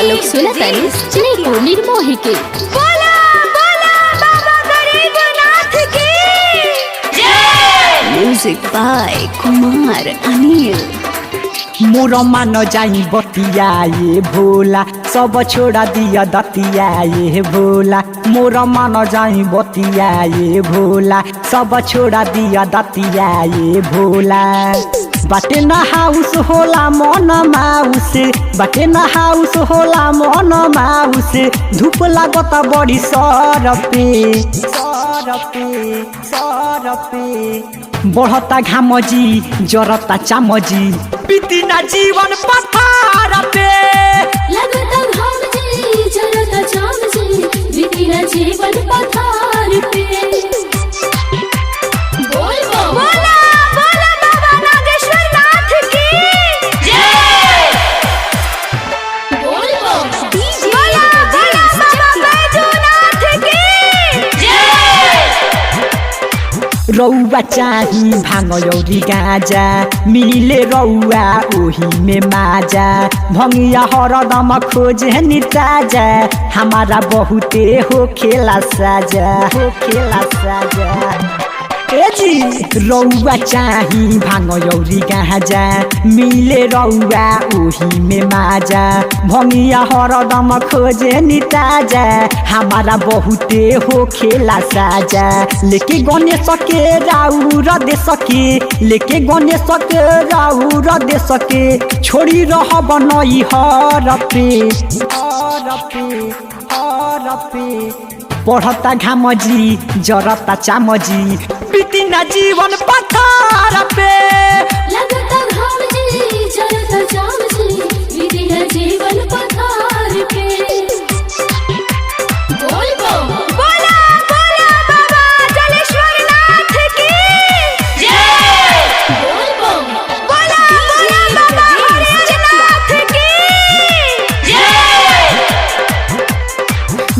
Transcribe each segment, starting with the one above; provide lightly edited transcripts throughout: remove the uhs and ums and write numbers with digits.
लोग सुनतानी चले को निर्मोही के बोला बोला बाबा गरीबनाथ की जय। Music by Kumar Anil. मोर मान जाई बतिया ये भोला सब छोड़ा दिया दतिया ये भोला। मोर मान जाई बतिया ये भोला सब छोड़ा दिया दतिया ये भोला। बाटे ना हाउस होला मन माउस, बाटे ना हाउस होला मन माउस। धूप लागता बड़ी सरपे सरपे सरपे। बढ़ता घामजी जरता चामजी बीती ना जीवन पथार पे। लगता घामजी जरता चामजी बीती ना जीवन पथार पे। रौआ चाही भांग औरी गाजा मिले रौआ ओही में माजा। भंगिया हरदम खोजे निताजा हमारा बहुते हो खेला साजा हो खेला साजा। ए जी रौआ चाही भांग औरी गाजा मिले रौआ ओही में माजा। भंगिया हरदम खोजे निताजा हमारा बहुते हो खेला साजा। लेके गणेश के राउर दे सके, लेके गणेश के राउर दे सके। छोड़ी रह बनई हर पे हर पे हर पे। पढ़ता घामजी जरता चामजी बीती ना जीवन पथार पे। लगता घामजी जरता चामजी बीती ना जीवन पथार पे। बोला बोला बाबा जलेश्वरनाथ की जय। बोला बोला बाबा हरिनाथ की जय।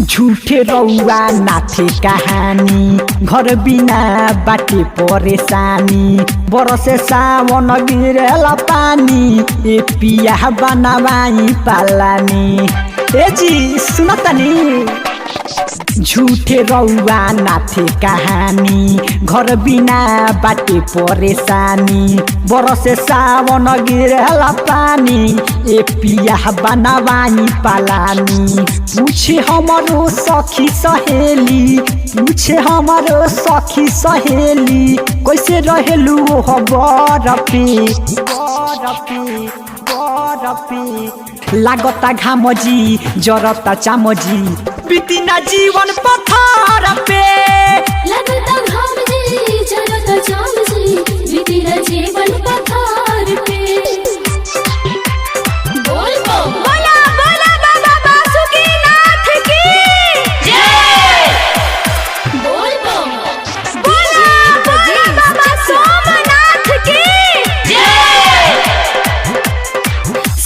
झूठे रौआ नाथे कहानी घर बिना बाटे परेशानी। बरसे सावन गिरेला पानी ए पिया बनावाई पालानी। ए जी सुनतनी झूठे रौआ नाथे कहानी घर बिना बाटे परेशानी। बरसे सावन गिरेला पानी ए पिया बनावाई पालानी। पूछे हमारो सखी सहेली, पूछे हमारो सखी सहेली कैसे रहेलू हो बरफे बरफे बरफे। लागता घामजी जरता चामजी बीती ना जीवन पथार पे। लगता घामजी जरता चामजी बीती ना जीवन पथार पे। बोला बोला बाबा बासुकीनाथ की जय। बोला बोला बाबा सोमनाथ की जय।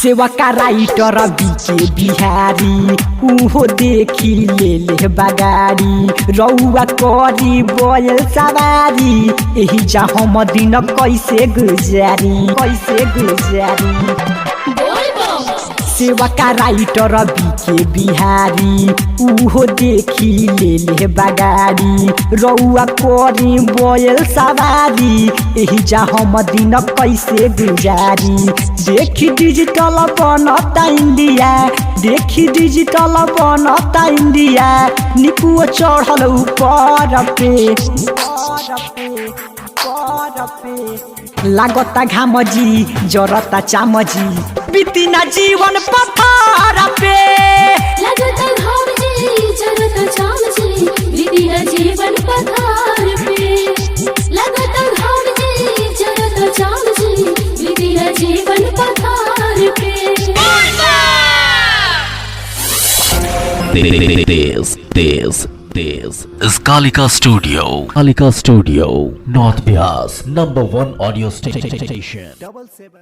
सेवा का राइटर बीके बिहारी उहो देखी ले ले बगाड़ी। रौआ करी बोल सवारी एही जा हम दिन कैसे गुजारी कैसे गुजारी। सेवा का राइटर बीके बिहारी उहो देखी ले ले बगाड़ी। रौआ करी बोल सवारी एही जा हम दिन कैसे गुजारी। देखी डिजिटल बनता इंडिया, देखी डिजिटल बनता इंडिया। निपुओ चढ़ल ऊपर पे लागता घामजी जरता चामजी बीती ना जीवन पथार पे। लगता घामजी जरता चामजी बीती ना जीवन पथार पे। लगता घामजी जरता चामजी बीती ना जीवन पथार पे। This is Kalika Studio, North Bias, #1 audio station.